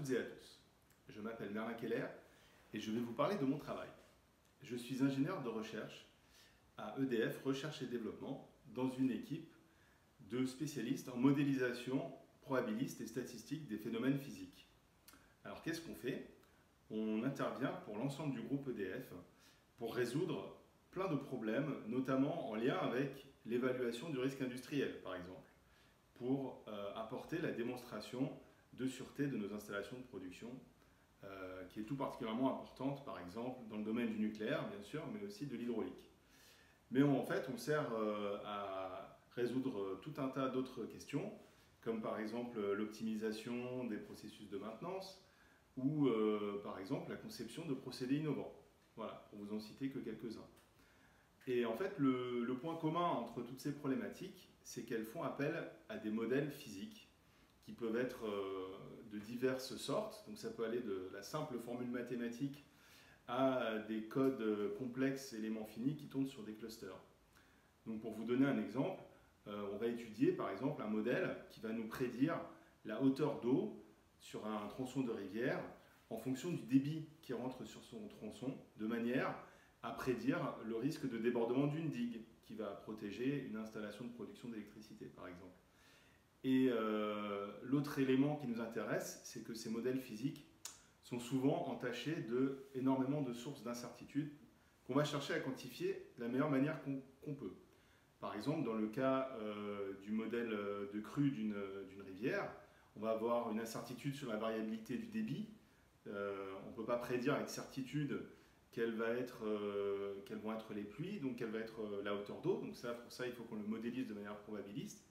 toutes et à tous. Je m'appelle Merlin Keller et je vais vous parler de mon travail. Je suis ingénieur de recherche à EDF Recherche et Développement dans une équipe de spécialistes en modélisation probabiliste et statistique des phénomènes physiques. Alors qu'est-ce qu'on fait? On intervient pour l'ensemble du groupe EDF pour résoudre plein de problèmes, notamment en lien avec l'évaluation du risque industriel, par exemple, pour apporter la démonstration de sûreté de nos installations de production, qui est tout particulièrement importante, par exemple, dans le domaine du nucléaire, bien sûr, mais aussi de l'hydraulique. Mais en fait, on sert à résoudre tout un tas d'autres questions, comme par exemple l'optimisation des processus de maintenance, ou par exemple la conception de procédés innovants. Voilà, pour vous en citer que quelques-uns. Et en fait, le point commun entre toutes ces problématiques, c'est qu'elles font appel à des modèles physiques qui peuvent être de diverses sortes. Donc ça peut aller de la simple formule mathématique à des codes complexes éléments finis qui tournent sur des clusters. Donc pour vous donner un exemple, on va étudier par exemple un modèle qui va nous prédire la hauteur d'eau sur un tronçon de rivière en fonction du débit qui rentre sur son tronçon, de manière à prédire le risque de débordement d'une digue qui va protéger une installation de production d'électricité, par exemple. Et l'autre élément qui nous intéresse, c'est que ces modèles physiques sont souvent entachés d'énormément de sources d'incertitudes qu'on va chercher à quantifier de la meilleure manière qu'on peut. Par exemple, dans le cas du modèle de crue d'une rivière, on va avoir une incertitude sur la variabilité du débit. On ne peut pas prédire avec certitude quelles vont être les pluies, donc quelle va être la hauteur d'eau. Donc ça, pour ça, il faut qu'on le modélise de manière probabiliste.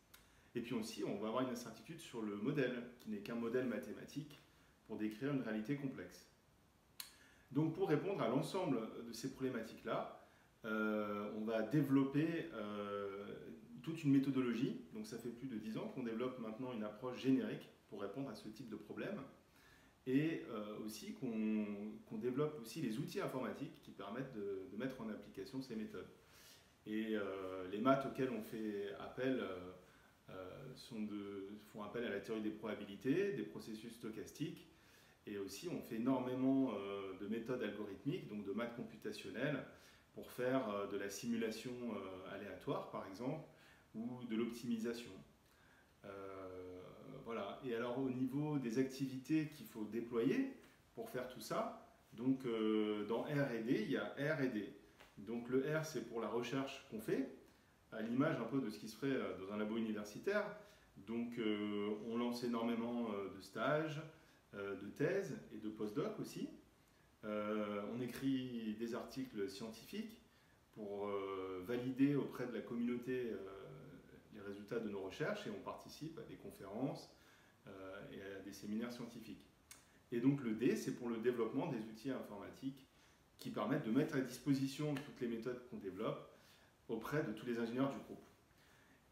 Et puis aussi, on va avoir une incertitude sur le modèle, qui n'est qu'un modèle mathématique pour décrire une réalité complexe. Donc pour répondre à l'ensemble de ces problématiques-là, on va développer toute une méthodologie. Donc ça fait plus de 10 ans qu'on développe maintenant une approche générique pour répondre à ce type de problème. Et aussi qu'on développe aussi les outils informatiques qui permettent de mettre en application ces méthodes. Et les maths auxquelles on fait appel font appel à la théorie des probabilités, des processus stochastiques, et aussi on fait énormément de méthodes algorithmiques, donc de maths computationnelles, pour faire de la simulation aléatoire par exemple, ou de l'optimisation. Voilà. Et alors au niveau des activités qu'il faut déployer pour faire tout ça, donc dans R&D, il y a R&D. Donc le R, c'est pour la recherche qu'on fait, à l'image un peu de ce qui se ferait dans un labo universitaire. Donc on lance énormément de stages, de thèses et de post-doc aussi. On écrit des articles scientifiques pour valider auprès de la communauté les résultats de nos recherches, et on participe à des conférences et à des séminaires scientifiques. Et donc le D, c'est pour le développement des outils informatiques qui permettent de mettre à disposition toutes les méthodes qu'on développe auprès de tous les ingénieurs du groupe.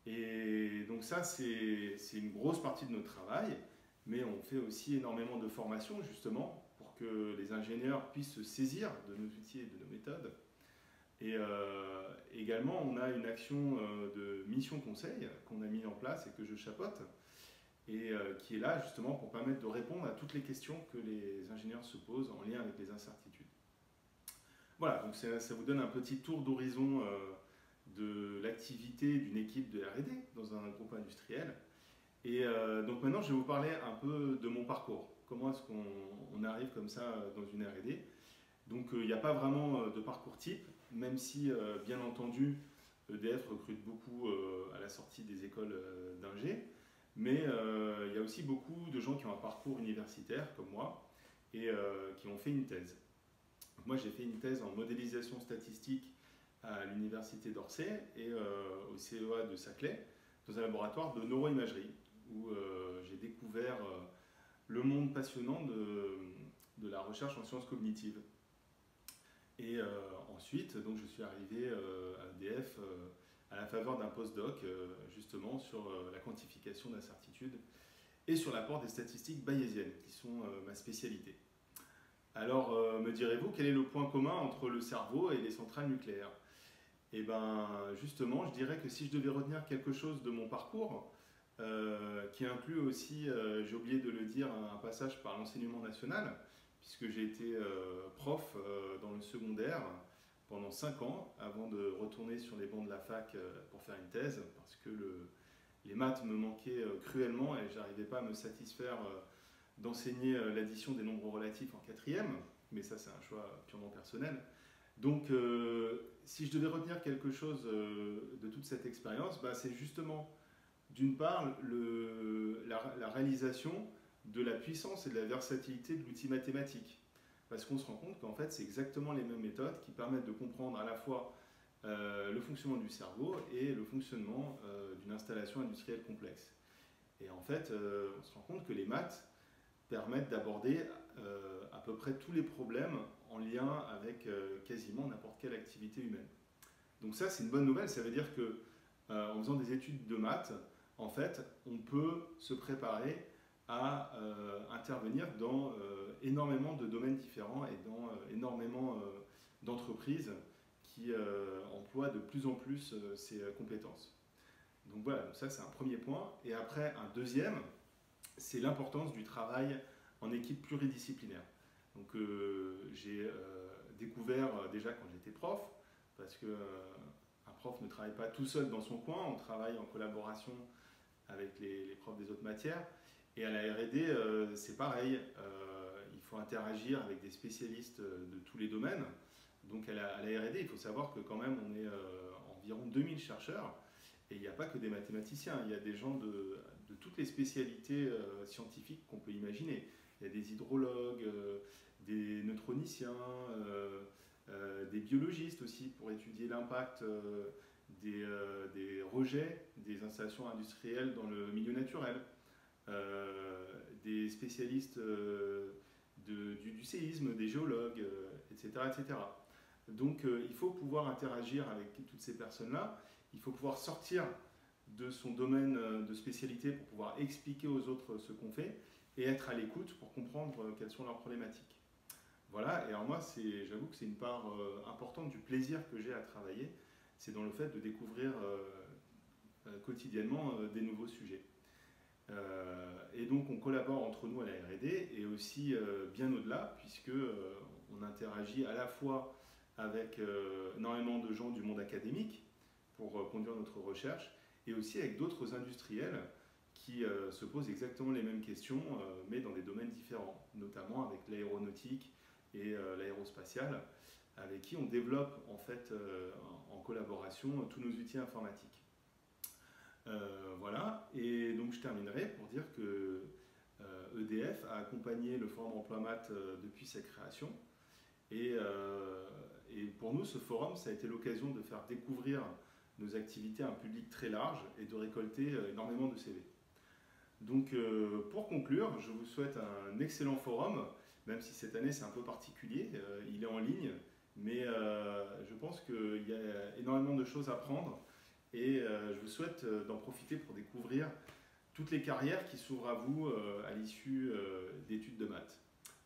Et donc ça, c'est une grosse partie de notre travail, mais on fait aussi énormément de formations justement pour que les ingénieurs puissent se saisir de nos outils et de nos méthodes. Et également, on a une action de mission conseil qu'on a mis en place et que je chapeaute, et qui est là justement pour permettre de répondre à toutes les questions que les ingénieurs se posent en lien avec les incertitudes. Voilà, donc ça vous donne un petit tour d'horizon de l'activité d'une équipe de R&D dans un groupe industriel. Et donc maintenant, je vais vous parler un peu de mon parcours. Comment est-ce qu'on arrive comme ça dans une R&D? Donc il n'y a pas vraiment de parcours type, même si, bien entendu, EDF recrute beaucoup à la sortie des écoles d'ingé, mais il y a aussi beaucoup de gens qui ont un parcours universitaire, comme moi, et qui ont fait une thèse. Donc, moi, j'ai fait une thèse en modélisation statistique à l'université d'Orsay et au CEA de Saclay, dans un laboratoire de neuroimagerie, où j'ai découvert le monde passionnant de la recherche en sciences cognitives. Et ensuite, donc, je suis arrivé à EDF à la faveur d'un postdoc, justement, sur la quantification d'incertitudes et sur l'apport des statistiques bayésiennes, qui sont ma spécialité. Alors, me direz-vous, quel est le point commun entre le cerveau et les centrales nucléaires? Et bien, justement, je dirais que si je devais retenir quelque chose de mon parcours, qui inclut aussi, j'ai oublié de le dire, un passage par l'enseignement national, puisque j'ai été prof dans le secondaire pendant 5 ans, avant de retourner sur les bancs de la fac pour faire une thèse, parce que les maths me manquaient cruellement et j'arrivais pas à me satisfaire d'enseigner l'addition des nombres relatifs en quatrième, mais ça c'est un choix purement personnel. Donc si je devais retenir quelque chose de toute cette expérience, bah, c'est justement d'une part la réalisation de la puissance et de la versatilité de l'outil mathématique. Parce qu'on se rend compte qu'en fait c'est exactement les mêmes méthodes qui permettent de comprendre à la fois le fonctionnement du cerveau et le fonctionnement d'une installation industrielle complexe. Et en fait, on se rend compte que les maths permettent d'aborder à peu près tous les problèmes en lien avec quasiment n'importe quelle activité humaine. Donc ça, c'est une bonne nouvelle. Ça veut dire que en faisant des études de maths, en fait, on peut se préparer à intervenir dans énormément de domaines différents et dans énormément d'entreprises qui emploient de plus en plus ces compétences. Donc voilà, ça c'est un premier point. Et après, un deuxième, c'est l'importance du travail en équipe pluridisciplinaire. Donc j'ai découvert déjà quand j'étais prof, parce que un prof ne travaille pas tout seul dans son coin, on travaille en collaboration avec les profs des autres matières. Et à la R&D, c'est pareil, il faut interagir avec des spécialistes de tous les domaines. Donc à la R&D, il faut savoir que quand même on est environ 2000 chercheurs, et il n'y a pas que des mathématiciens, il y a des gens de toutes les spécialités scientifiques qu'on peut imaginer. Il y a des hydrologues, des neutroniciens, des biologistes aussi pour étudier l'impact des rejets des installations industrielles dans le milieu naturel, des spécialistes du séisme, des géologues, etc., etc. Donc il faut pouvoir interagir avec toutes ces personnes-là, il faut pouvoir sortir de son domaine de spécialité pour pouvoir expliquer aux autres ce qu'on fait et être à l'écoute pour comprendre quelles sont leurs problématiques. Voilà, et alors moi, j'avoue que c'est une part importante du plaisir que j'ai à travailler, c'est dans le fait de découvrir quotidiennement des nouveaux sujets. Et donc on collabore entre nous à la R&D et aussi bien au-delà, puisque on interagit à la fois avec énormément de gens du monde académique pour conduire notre recherche, et aussi avec d'autres industriels qui se posent exactement les mêmes questions, mais dans des domaines différents, notamment avec l'aéronautique et l'aérospatiale, avec qui on développe en fait en collaboration tous nos outils informatiques. Voilà, et donc je terminerai pour dire que EDF a accompagné le Forum Emploi Maths depuis sa création, et pour nous, ce forum, ça a été l'occasion de faire découvrir nos activités à un public très large et de récolter énormément de CV. Donc pour conclure, je vous souhaite un excellent forum, même si cette année c'est un peu particulier, il est en ligne, mais je pense qu'il y a énormément de choses à prendre et je vous souhaite d'en profiter pour découvrir toutes les carrières qui s'ouvrent à vous à l'issue d'études de maths.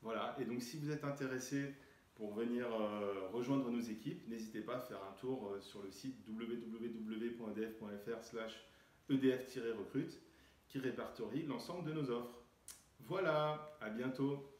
Voilà, et donc si vous êtes intéressé pour venir rejoindre nos équipes, n'hésitez pas à faire un tour sur le site www.edf.fr/edf-recrute qui répertorie l'ensemble de nos offres. Voilà, à bientôt.